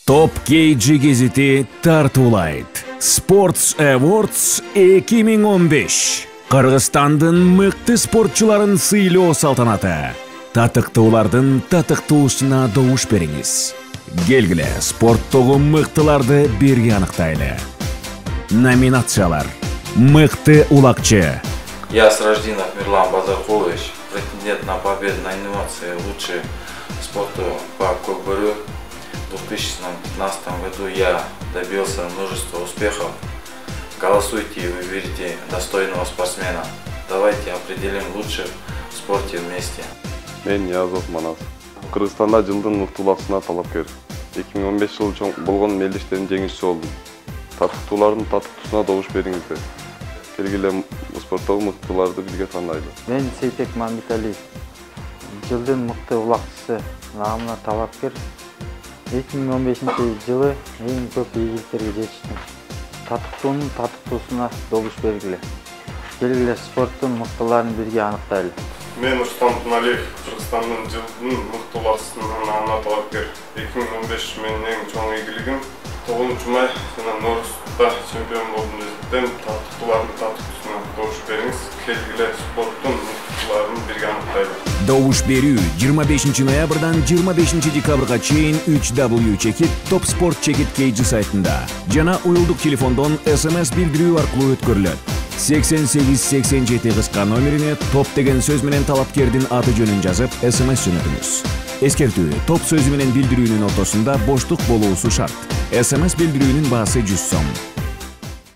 Топ KG гезити тартуулайт. Sports Awards 2015. Кыргызстандын мыкты спортчуларын сыйлоо салтанаты. Татыктуулардын татыктуусуна добуш бериңиз. Келгиле спорттогу мыктыларды бирге аныктайлы. Номинациялар: мыкты улакчы. Я Сраждинов Мирлан Базаркулович, претендент на победу на инновации лучший спорту по кокборю. В 2015 году я добился множества успехов. Голосуйте и выберите достойного спортсмена. Давайте определим лучших в спорте вместе. Мен Язов Манас. Кыргызстанда жылдын мыктуулакчысына талапкер. 2015 жылы болгон мелдештердин жеңүүчүсү болдум. Татыктуулардын татыктуусуна добуш бериңиздер. Келгиле спорттогу мыктууларды бизге тандайлы. Мен Сейтек Мамбеталиев. Жылдын мыкты улакчысы намына талапкер. 2015 жылы эң көп ийгиликтерге жетиштим. Татыктуунун татыктуусуна добуш бергиле. Келгиле спорттун мыктыларын бирге аныктайлы. Мен Рустам Туналиев, Кыргызстандын жылдын мыктуулакчысына намына талапкер. 2015 менин эң чоң ийгилигим 9 май жана Ноорузда чемпион болдум десем, татыктуулардын татыктуусуна добуш бериңиз. Келгиле спорттун мыктыларын бирге аныктайлы. Добуш берүү 25 ноябрдан 25 декабрга чейин 3W чекит Топ Спорт чекит KG сайтында жана уюлдук телефондон SMS билдирүү аркылуу өткөрүлөт. 8887 кыска номерине топ деген сөз менен талапкердин аты жөнүн жазып SMS жөнөтүңүз. Эскертүү: топ сөзү менен билдирүүнүн ортосунда боштук болуусу шарт. SMS билдирүүнүн баасы 100 сом.